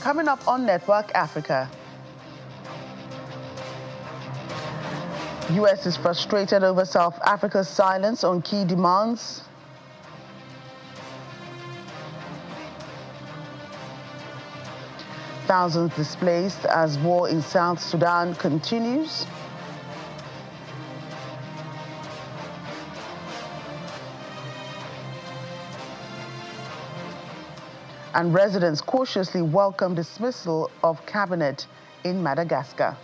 Coming up on Network Africa. U.S. is frustrated over South Africa's silence on key demands. Thousands displaced as war in South Sudan continues. And residents cautiously welcome dismissal of cabinet in Madagascar.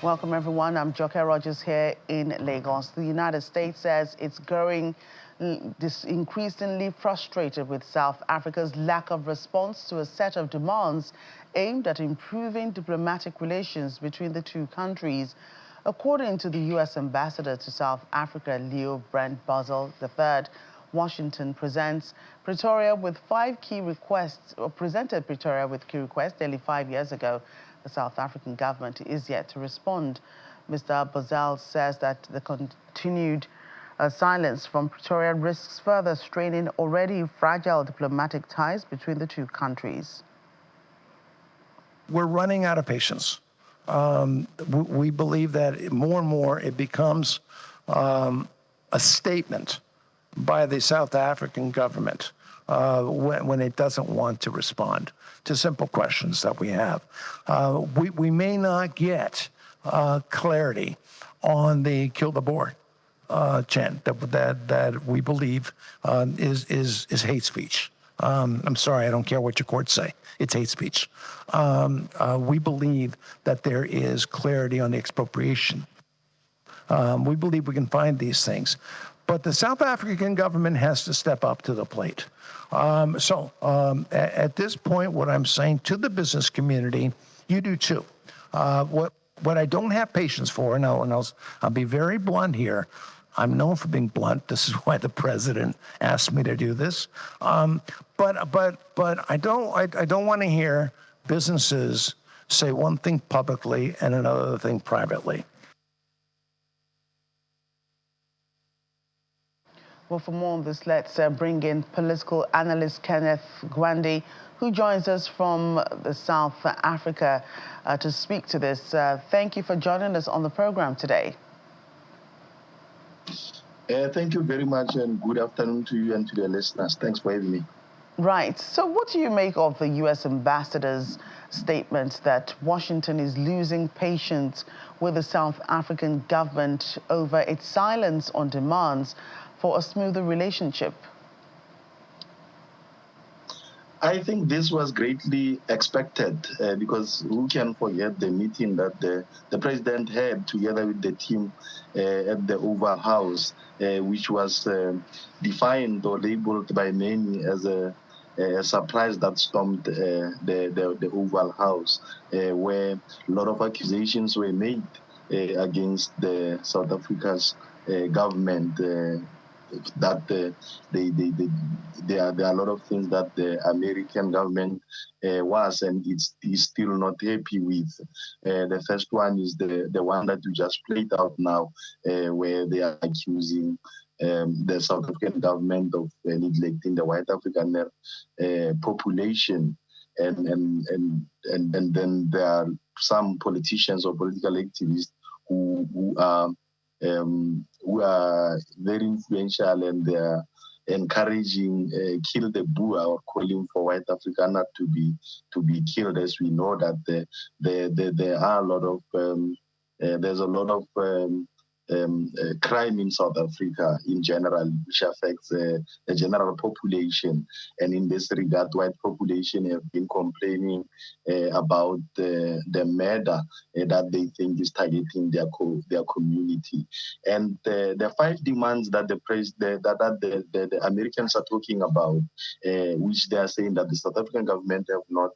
Welcome, everyone. I'm Joke Rogers here in Lagos. The United States says it's growing increasingly frustrated with South Africa's lack of response to a set of demands aimed at improving diplomatic relations between the two countries. According to the U.S. ambassador to South Africa, Leo Brent Basel III, Washington presented Pretoria with key requests nearly 5 years ago. The South African government is yet to respond. Mr. Basel says that the continued silence from Pretoria risks further straining already fragile diplomatic ties between the two countries. We're running out of patience. We believe that more and more it becomes a statement by the South African government when it doesn't want to respond to simple questions that we have. We may not get clarity on the kill the board chant that we believe is hate speech. I'm sorry, I don't care what your courts say. It's hate speech. We believe that there is clarity on the expropriation. We believe we can find these things. But the South African government has to step up to the plate. At this point, what I'm saying to the business community, you do too. What I don't have patience for, and I'll be very blunt here. I'm known for being blunt. This is why the president asked me to do this. But I don't want to hear businesses say one thing publicly and another thing privately. Well, for more on this, let's bring in political analyst Kenneth Gwandi, who joins us from South Africa to speak to this. Thank you for joining us on the program today. Thank you very much, and good afternoon to you and to the listeners. Thanks for having me. Right. So what do you make of the U.S. ambassador's statement that Washington is losing patience with the South African government over its silence on demands for a smoother relationship? I think this was greatly expected because who can forget the meeting that the president had together with the team at the Oval House, which was defined or labeled by many as a surprise that stormed the Oval House, where a lot of accusations were made against the South Africa's government. That there are a lot of things that the American government was and is still not happy with. The first one is the one that you just played out now, where they are accusing the South African government of neglecting the white African population, and then there are some politicians or political activists who are very influential, and they are encouraging kill the Boer, or calling for white Afrikaner to be killed. As we know that there are a lot of there's a lot of crime in South Africa in general, which affects the general population. And in this regard, white population have been complaining about the murder that they think is targeting their community. And the 5 demands that the Americans are talking about, which they are saying that the South African government have not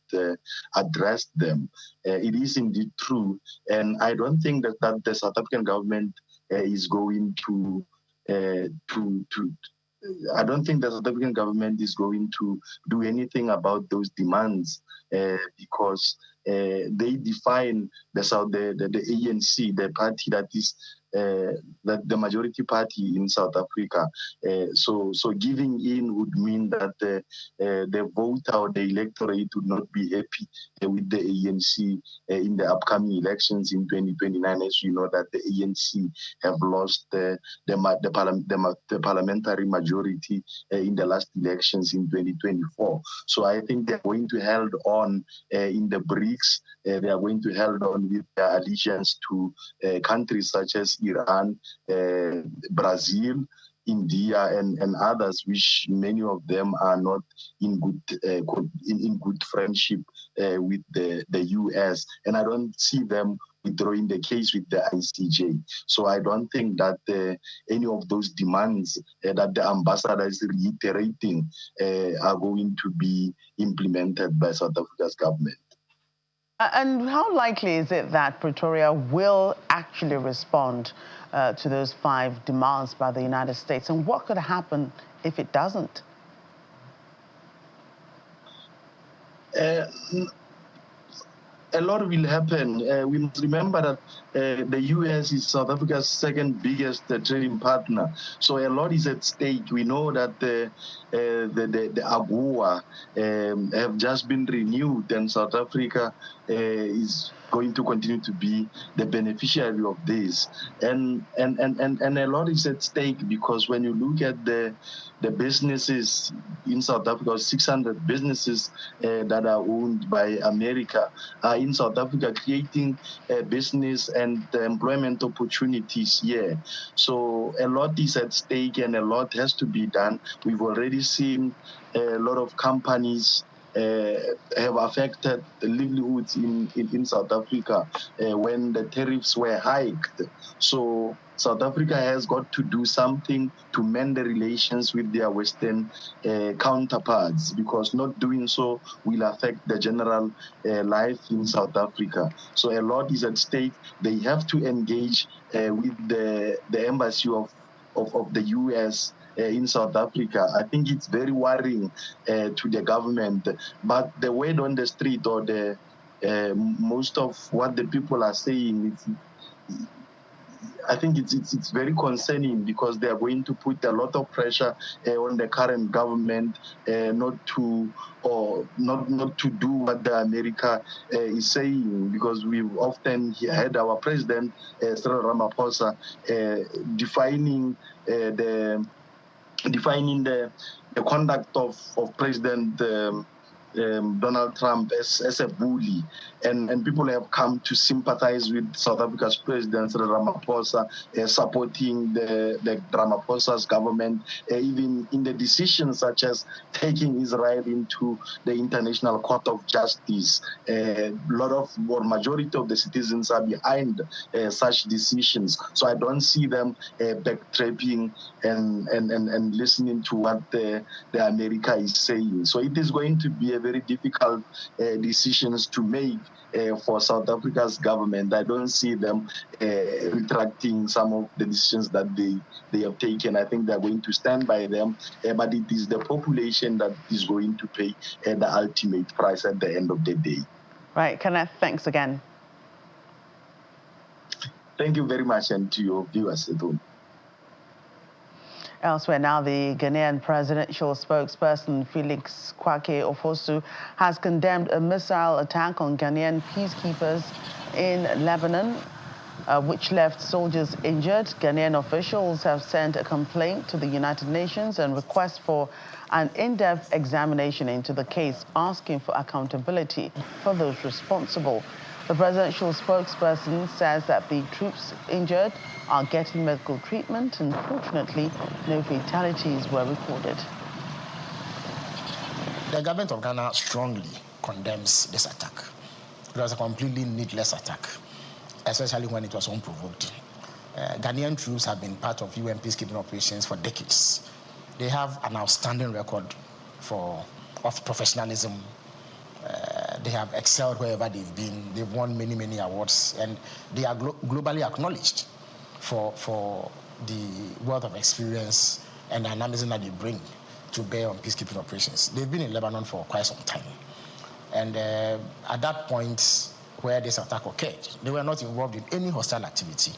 addressed them. It is indeed true, and I don't think that the South African government is going to. I don't think the South African government is going to do anything about those demands because they define the ANC, the party that is the majority party in South Africa. So giving in would mean that the voter or the electorate would not be happy with the ANC in the upcoming elections in 2029. As you know, that the ANC have lost the parliamentary majority in the last elections in 2024. So I think they're going to hold on in the BRICS. They are going to hold on with their allegiance to countries such as Iran, Brazil, India, and others, which many of them are not in good friendship with the US. And I don't see them withdrawing the case with the ICJ. So I don't think that any of those demands that the ambassador is reiterating are going to be implemented by South Africa's government. And how likely is it that Pretoria will actually respond to those 5 demands by the United States? And what could happen if it doesn't? A lot will happen. We must remember that the US is South Africa's second biggest trading partner. So a lot is at stake. We know that the AGOA have just been renewed, and South Africa is going to continue to be the beneficiary of this. And a lot is at stake because when you look at the businesses in South Africa, 600 businesses that are owned by America are in South Africa, creating business and employment opportunities here. So a lot is at stake and a lot has to be done. We've already seen a lot of companies have affected the livelihoods in South Africa when the tariffs were hiked. So South Africa has got to do something to mend the relations with their Western counterparts, because not doing so will affect the general life in South Africa. So a lot is at stake. They have to engage with the embassy of the US in South Africa. I think it's very worrying to the government, but the word on the street, or the most of what the people are saying, I think it's very concerning, because they are going to put a lot of pressure on the current government not to do what the America is saying, because we've often had our president Cyril Ramaphosa defining the conduct of President Donald Trump as a bully, and people have come to sympathize with South Africa's president Cyril Ramaphosa, supporting the Ramaphosa's government, even in the decisions such as taking Israel into the International Court of Justice. A lot of, or majority of the citizens are behind such decisions. So I don't see them backtrapping and listening to what the America is saying. So it is going to be a very difficult decisions to make for South Africa's government. I don't see them retracting some of the decisions that they have taken. I think they're going to stand by them, but it is the population that is going to pay the ultimate price at the end of the day. Right, Kenneth, thanks again. Thank you very much, and to your viewers at home. Elsewhere now, the Ghanaian presidential spokesperson Felix Kwake Ofosu has condemned a missile attack on Ghanaian peacekeepers in Lebanon, which left soldiers injured. Ghanaian officials have sent a complaint to the United Nations and request for an in-depth examination into the case, asking for accountability for those responsible. The presidential spokesperson says that the troops injured are getting medical treatment, and fortunately, no fatalities were recorded. The government of Ghana strongly condemns this attack. It was a completely needless attack, especially when it was unprovoked. Ghanaian troops have been part of UN peacekeeping operations for decades. They have an outstanding record of professionalism. They have excelled wherever they've been. They've won many, many awards, and they are globally acknowledged for the wealth of experience and dynamism that they bring to bear on peacekeeping operations. They've been in Lebanon for quite some time. And at that point where this attack occurred, they were not involved in any hostile activity.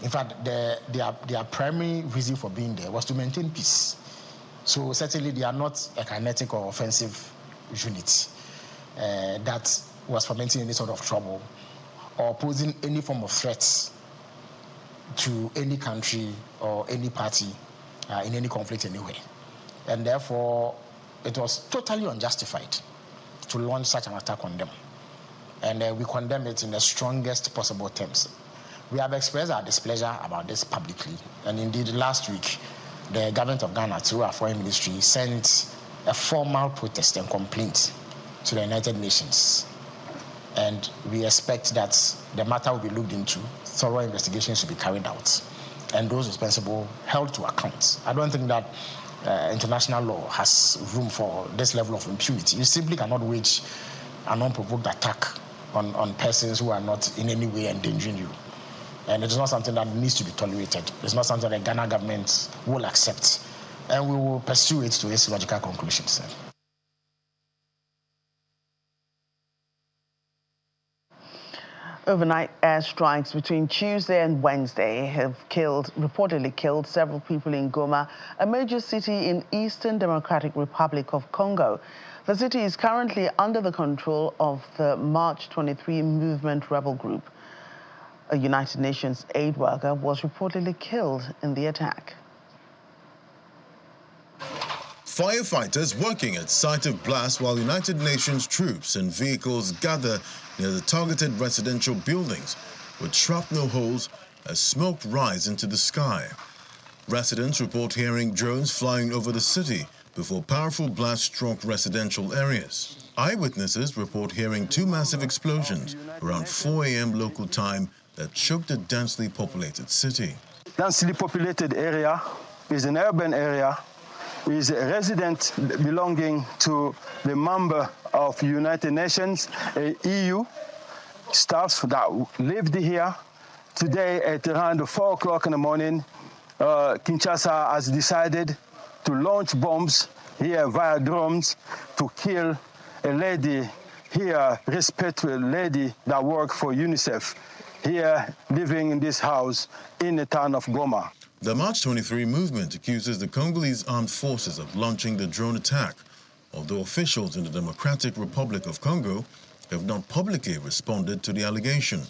In fact, their primary reason for being there was to maintain peace. So certainly they are not a kinetic or offensive unit that was fomenting any sort of trouble or posing any form of threats to any country or any party in any conflict anywhere. And therefore, it was totally unjustified to launch such an attack on them. And we condemn it in the strongest possible terms. We have expressed our displeasure about this publicly. And indeed, last week, the government of Ghana, through our foreign ministry, sent a formal protest and complaint to the United Nations. And we expect that the matter will be looked into, thorough investigations will be carried out, and those responsible held to account. I don't think that international law has room for this level of impunity. You simply cannot wage an unprovoked attack on persons who are not in any way endangering you. And it is not something that needs to be tolerated. It's not something the Ghana government will accept. And we will pursue it to its logical conclusions. Overnight airstrikes between Tuesday and Wednesday have reportedly killed several people in Goma, a major city in Eastern Democratic Republic of Congo. The city is currently under the control of the March 23 movement rebel group. A United Nations aid worker was reportedly killed in the attack. Firefighters working at site of blast while United Nations troops and vehicles gather near the targeted residential buildings with shrapnel holes as smoke rise into the sky. Residents report hearing drones flying over the city before powerful blast struck residential areas. Eyewitnesses report hearing two massive explosions around 4 a.m. local time that shook the densely populated city. Densely populated area is an urban area, is a resident belonging to the member of United Nations, EU staff that lived here. Today at around 4 o'clock in the morning, Kinshasa has decided to launch bombs here via drones to kill a lady here, respectful lady that works for UNICEF, here living in this house in the town of Goma. The March 23 movement accuses the Congolese armed forces of launching the drone attack, although officials in the Democratic Republic of Congo have not publicly responded to the allegation.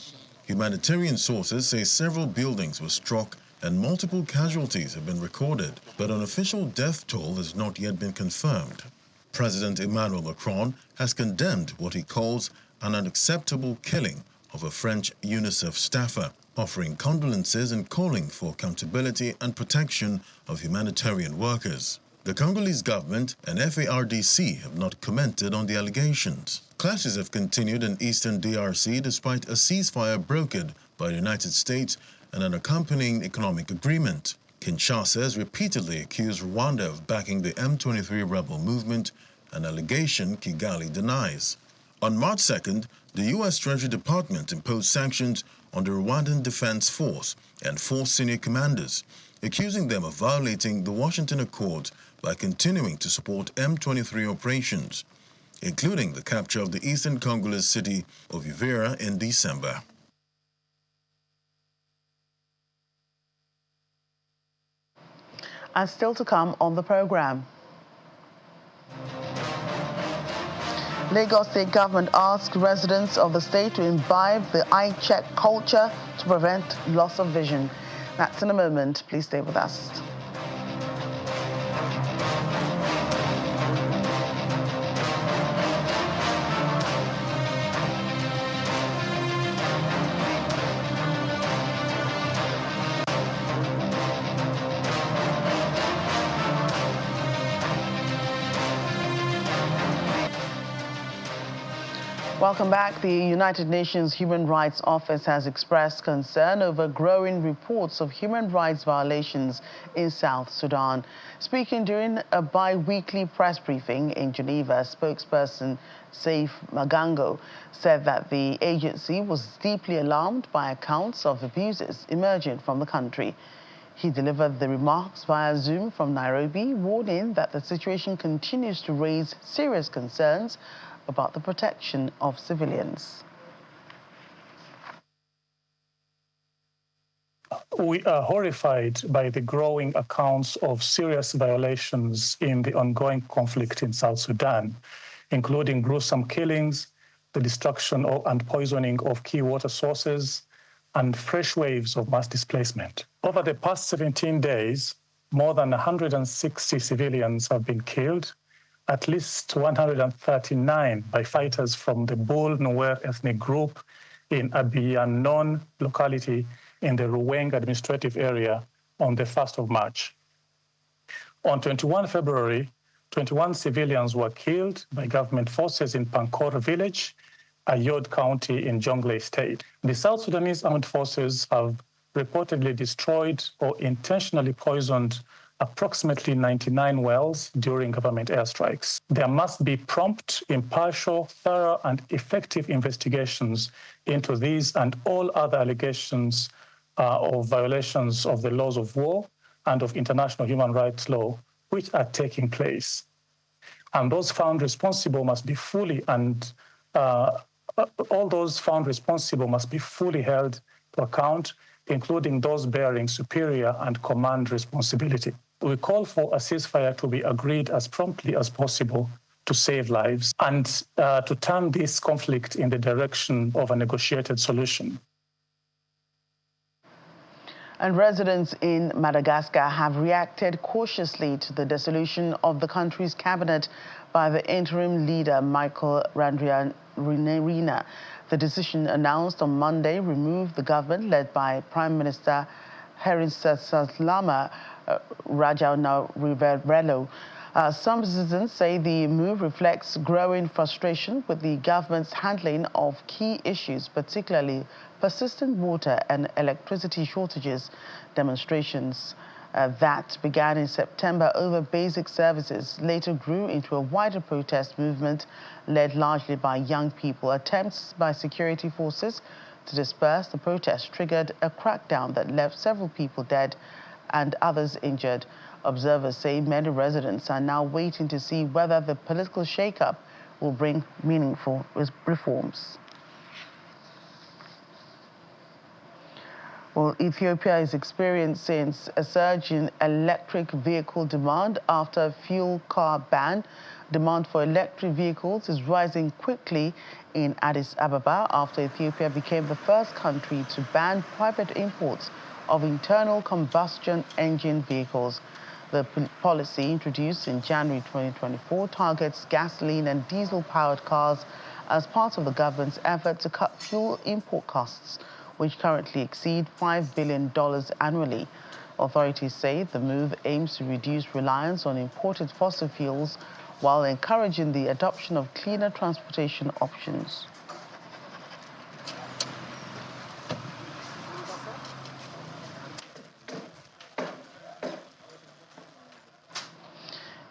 Humanitarian sources say several buildings were struck and multiple casualties have been recorded, but an official death toll has not yet been confirmed. President Emmanuel Macron has condemned what he calls an unacceptable killing of a French UNICEF staffer, offering condolences and calling for accountability and protection of humanitarian workers. The Congolese government and FARDC have not commented on the allegations. Clashes have continued in eastern DRC despite a ceasefire brokered by the United States and an accompanying economic agreement. Kinshasa has repeatedly accused Rwanda of backing the M23 rebel movement, an allegation Kigali denies. On March 2nd, the U.S. Treasury Department imposed sanctions on the Rwandan Defense Force and 4 senior commanders, accusing them of violating the Washington Accord by continuing to support M23 operations, including the capture of the eastern Congolese city of Uvira in December. And still to come on the program. Lagos State government asks residents of the state to imbibe the eye check culture to prevent loss of vision. That's in a moment. Please stay with us. Welcome back. The United Nations Human Rights Office has expressed concern over growing reports of human rights violations in South Sudan. Speaking during a bi-weekly press briefing in Geneva, spokesperson Saif Magango said that the agency was deeply alarmed by accounts of abuses emerging from the country. He delivered the remarks via Zoom from Nairobi, warning that the situation continues to raise serious concerns about the protection of civilians. We are horrified by the growing accounts of serious violations in the ongoing conflict in South Sudan, including gruesome killings, the destruction and poisoning of key water sources, and fresh waves of mass displacement. Over the past 17 days, more than 160 civilians have been killed, at least 139 by fighters from the Bull Nuer ethnic group in Abiyanon locality in the Ruweng administrative area on the 1st of March. On 21 February, 21 civilians were killed by government forces in Pankor village, Ayod County in Jonglei State. The South Sudanese armed forces have reportedly destroyed or intentionally poisoned approximately 99 wells during government airstrikes. There must be prompt, impartial, thorough, and effective investigations into these and all other allegations of violations of the laws of war and of international human rights law, which are taking place. And those found responsible must be fully all those found responsible must be fully held to account, including those bearing superior and command responsibility. We call for a ceasefire to be agreed as promptly as possible to save lives and to turn this conflict in the direction of a negotiated solution. And residents in Madagascar have reacted cautiously to the dissolution of the country's cabinet by the interim leader, Michael Randrianirina. The decision announced on Monday removed the government led by Prime Minister Herisasalama Rajaonarivelo. Some citizens say the move reflects growing frustration with the government's handling of key issues, particularly persistent water and electricity shortages. Demonstrations that began in September over basic services later grew into a wider protest movement led largely by young people. Attempts by security forces to disperse the protest triggered a crackdown that left several people dead and others injured. Observers say many residents are now waiting to see whether the political shakeup will bring meaningful reforms. Well, Ethiopia is experiencing a surge in electric vehicle demand after a fuel car ban. Demand for electric vehicles is rising quickly in Addis Ababa after Ethiopia became the first country to ban private imports of internal combustion engine vehicles. The policy, introduced in January 2024, targets gasoline and diesel-powered cars as part of the government's effort to cut fuel import costs, which currently exceed $5 billion annually. Authorities say the move aims to reduce reliance on imported fossil fuels while encouraging the adoption of cleaner transportation options.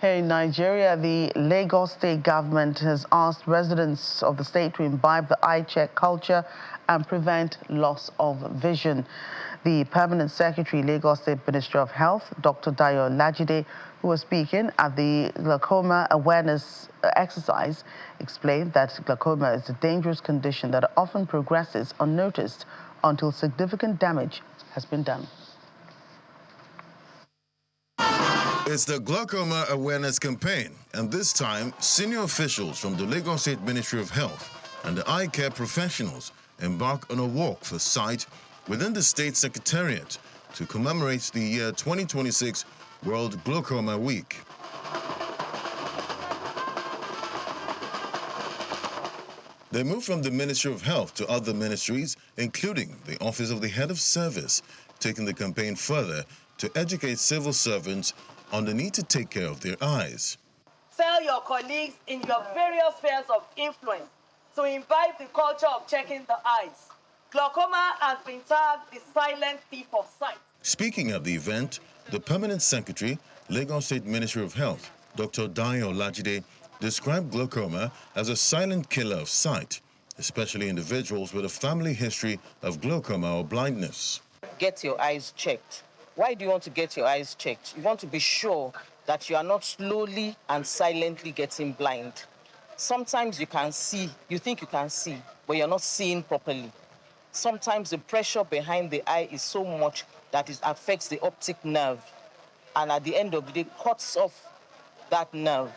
Here in Nigeria, the Lagos state government has asked residents of the state to imbibe the eye check culture and prevent loss of vision. The permanent secretary, Lagos State Ministry of Health, Dr. Dayo Lajide, who was speaking at the glaucoma awareness exercise, explained that glaucoma is a dangerous condition that often progresses unnoticed until significant damage has been done. It's the Glaucoma Awareness Campaign, and this time, senior officials from the Lagos State Ministry of Health and the eye care professionals embark on a walk for sight within the state secretariat to commemorate the year 2026 World Glaucoma Week. They moved from the Ministry of Health to other ministries, including the Office of the Head of Service, taking the campaign further to educate civil servants on the need to take care of their eyes. Tell your colleagues in your various spheres of influence to imbibe the culture of checking the eyes. Glaucoma has been tagged the silent thief of sight. Speaking at the event, the Permanent Secretary, Lagos State Ministry of Health, Dr. Dayo Olajide, described glaucoma as a silent killer of sight, especially individuals with a family history of glaucoma or blindness. Get your eyes checked. Why do you want to get your eyes checked? You want to be sure that you are not slowly and silently getting blind. Sometimes you can see, you think you can see, but you're not seeing properly. Sometimes the pressure behind the eye is so much that it affects the optic nerve, and at the end of the day, cuts off that nerve.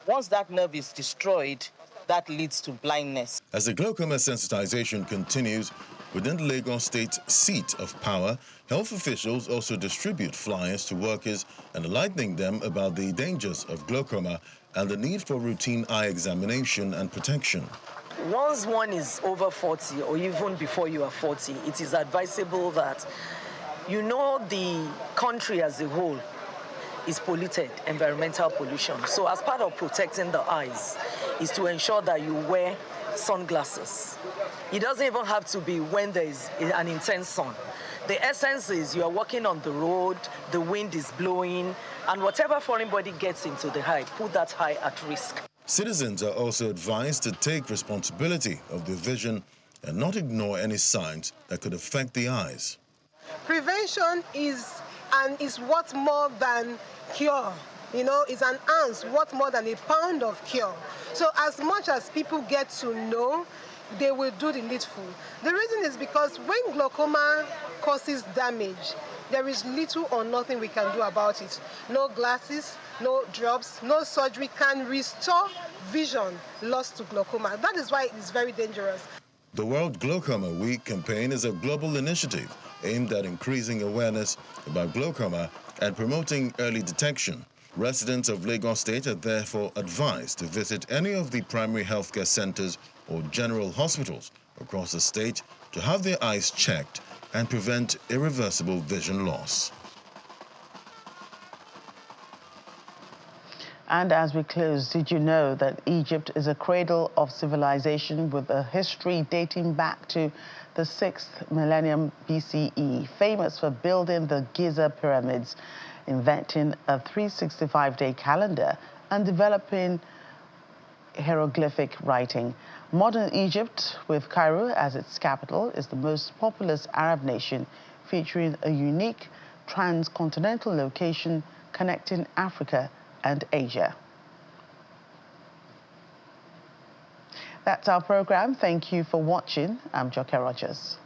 Once that nerve is destroyed, that leads to blindness. As the glaucoma sensitization continues, within the Lagos State seat of power, health officials also distribute flyers to workers enlightening them about the dangers of glaucoma and the need for routine eye examination and protection. Once one is over 40 or even before you are 40, it is advisable that you know the country as a whole is polluted, environmental pollution. So as part of protecting the eyes is to ensure that you wear sunglasses. It doesn't even have to be when there is an intense sun. The essence is you are walking on the road, the wind is blowing, and whatever foreign body gets into the eye, put that eye at risk. Citizens are also advised to take responsibility of their vision and not ignore any signs that could affect the eyes. Prevention is worth more than cure. You know, it's an ounce worth more than a pound of cure. So as much as people get to know, they will do the needful. The reason is because when glaucoma causes damage, there is little or nothing we can do about it. No glasses, no drops, no surgery can restore vision lost to glaucoma. That is why it is very dangerous. The World Glaucoma Week campaign is a global initiative aimed at increasing awareness about glaucoma and promoting early detection. Residents of Lagos State are therefore advised to visit any of the primary healthcare centers or general hospitals across the state to have their eyes checked and prevent irreversible vision loss. And as we close, did you know that Egypt is a cradle of civilization with a history dating back to the 6th millennium BCE, famous for building the Giza pyramids, inventing a 365-day calendar, and developing hieroglyphic writing. Modern Egypt, with Cairo as its capital, is the most populous Arab nation, featuring a unique transcontinental location connecting Africa and Asia. That's our program. Thank you for watching. I'm Joke Rogers.